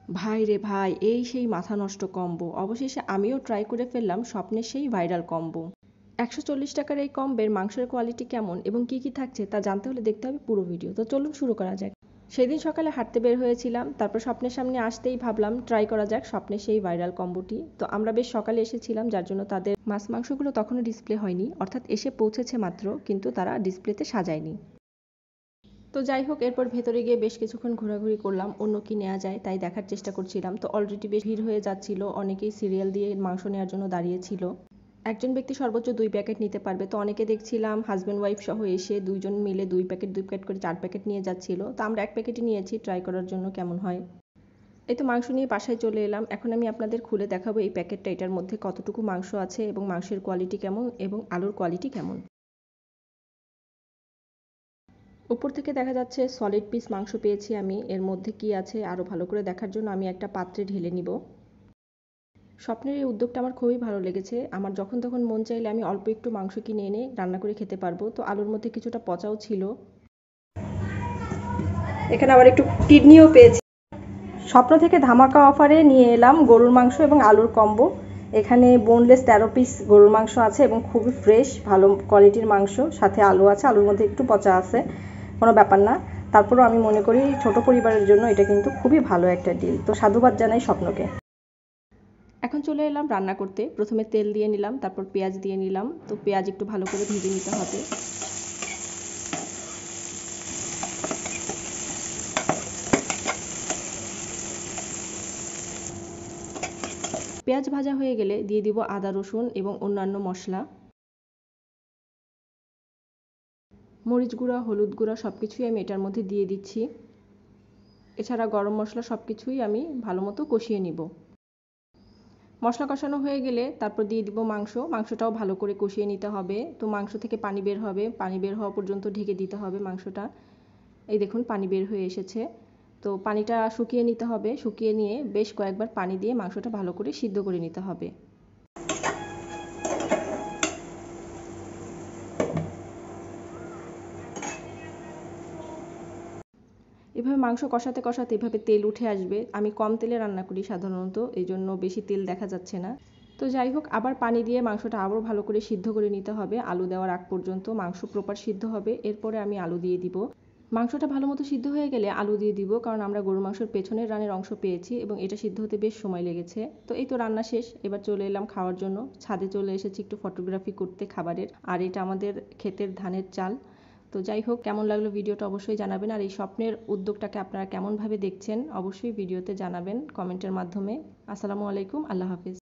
ভাই রে ভাই, এই সেই মাথা নষ্ট কম্বো! অবশেষে আমিও ট্রাই করে ফেললাম স্বপ্নের সেই ভাইরাল কম্বো। ১৪০ টাকার এই কম্বের মাংসের কোয়ালিটি কেমন এবং কি কি থাকছে তা জানতে হলে দেখতে হবে পুরো ভিডিও। তো চলুন শুরু করা যাক। সেদিন সকালে হাঁটতে বের হয়েছিলাম, তারপর স্বপ্নের সামনে আসতেই ভাবলাম ট্রাই করা যাক স্বপ্নের সেই ভাইরাল কম্বোটি। তো আমরা বেশ সকালে এসেছিলাম, যার জন্য তাদের মাছ মাংসগুলো তখনও ডিসপ্লে হয়নি, অর্থাৎ এসে পৌঁছেছে মাত্র, কিন্তু তারা ডিসপ্লেতে সাজায়নি। তো যাই হোক, এরপর ভেতরে গিয়ে বেশ কিছুক্ষণ ঘোরাঘুরি করলাম, অন্য কি নেওয়া যায় তাই দেখার চেষ্টা করছিলাম। তো অলরেডি বেশ ভিড় হয়ে যাচ্ছিল, অনেকেই সিরিয়াল দিয়ে মাংস নেওয়ার জন্য দাঁড়িয়েছিল। একজন ব্যক্তি সর্বোচ্চ ২ প্যাকেট নিতে পারবে। তো অনেকে দেখছিলাম হাজব্যান্ড ওয়াইফ সহ এসে ২ জন মিলে ২ প্যাকেট ২ প্যাকেট করে ৪ প্যাকেট নিয়ে যাচ্ছিল। তো আমরা ১ প্যাকেটই নিয়েছি ট্রাই করার জন্য কেমন হয়। এই তো মাংস নিয়ে বাসায় চলে এলাম। এখন আমি আপনাদের খুলে দেখাবো এই প্যাকেটটা, এটার মধ্যে কতটুকু মাংস আছে এবং মাংসের কোয়ালিটি কেমন এবং আলুর কোয়ালিটি কেমন। উপর থেকে দেখা যাচ্ছে সলিড পিস মাংস পেয়েছি আমি। এর মধ্যে কি আছে আরও ভালো করে দেখার জন্য আমি একটা পাত্রে ঢেলে নিব। স্বপ্নের এই উদ্যোগটা আমার খুবই ভালো লেগেছে। আমার যখন তখন মন চাইলে আমি অল্প একটু মাংস কিনে এনে রান্না করে খেতে পারবো। তো আলুর মধ্যে কিছুটা পচাও ছিল, এখানে আবার একটু কিডনিও পেয়েছি। স্বপ্ন থেকে ধামাকা অফারে নিয়ে এলাম গরুর মাংস এবং আলুর কম্বো। এখানে বোনলেস ১৩ পিস গরুর মাংস আছে এবং খুবই ফ্রেশ ভালো কোয়ালিটির মাংস, সাথে আলু আছে, আলুর মধ্যে একটু পচা আছে, কোনো ব্যাপার না। তারপরেও আমি মনে করি ছোট পরিবারের জন্য এটা কিন্তু খুবই ভালো একটা ডিল। তো সাধুবাদ জানাই স্বপ্নকে। এখন চলে এলাম রান্না করতে। প্রথমে তেল দিয়ে নিলাম, তারপর পেঁয়াজ দিয়ে নিলাম। তো পেঁয়াজ একটু ভালো করে ভেজে নিতে হবে। পেঁয়াজ ভাজা হয়ে গেলে দিয়ে দিব আদা রসুন এবং অন্যান্য মশলা, মরিচ গুঁড়া, হলুদ গুঁড়া সব কিছুই আমি এটার মধ্যে দিয়ে দিচ্ছি। এছাড়া গরম মশলা সব কিছুই আমি ভালো মতো কষিয়ে নিব। মশলা কষানো হয়ে গেলে তারপর দিয়ে দিব মাংস। মাংসটাও ভালো করে কষিয়ে নিতে হবে। তো মাংস থেকে পানি বের হবে, পানি বের হওয়া পর্যন্ত ঢেকে দিতে হবে মাংসটা। এই দেখুন পানি বের হয়ে এসেছে। তো পানিটা শুকিয়ে নিতে হবে, শুকিয়ে নিয়ে বেশ কয়েকবার পানি দিয়ে মাংসটা ভালো করে সিদ্ধ করে নিতে হবে। এভাবে মাংস কষাতে কষাতে এভাবে তেল উঠে আসবে। আমি কম তেলে রান্না করি সাধারণত, এই জন্য বেশি তেল দেখা যাচ্ছে না। তো যাই হোক, আবার পানি দিয়ে মাংসটা আবারও ভালো করে সিদ্ধ করে নিতে হবে। আলু দেওয়ার আগ পর্যন্ত মাংস প্রপার সিদ্ধ হবে, এরপরে আমি আলু দিয়ে দিব। মাংসটা ভালো মতো সিদ্ধ হয়ে গেলে আলু দিয়ে দিব, কারণ আমরা গরুর মাংসের পেছনের রানের অংশ পেয়েছি এবং এটা সিদ্ধ হতে বেশ সময় লেগেছে। তো এই তো রান্না শেষ, এবার চলে এলাম খাওয়ার জন্য। ছাদে চলে এসেছি একটু ফটোগ্রাফি করতে খাবারের। আর এটা আমাদের ক্ষেতের ধানের চাল। তো যাই হোক, কেমন লাগলো ভিডিওটা অবশ্যই জানাবেন। আর এই স্বপ্নের উদ্যোগটাকে আপনারা কেমনভাবে দেখছেন অবশ্যই ভিডিওতে জানাবেন কমেন্টের মাধ্যমে। আসসালামু আলাইকুম, আল্লাহ হাফিজ।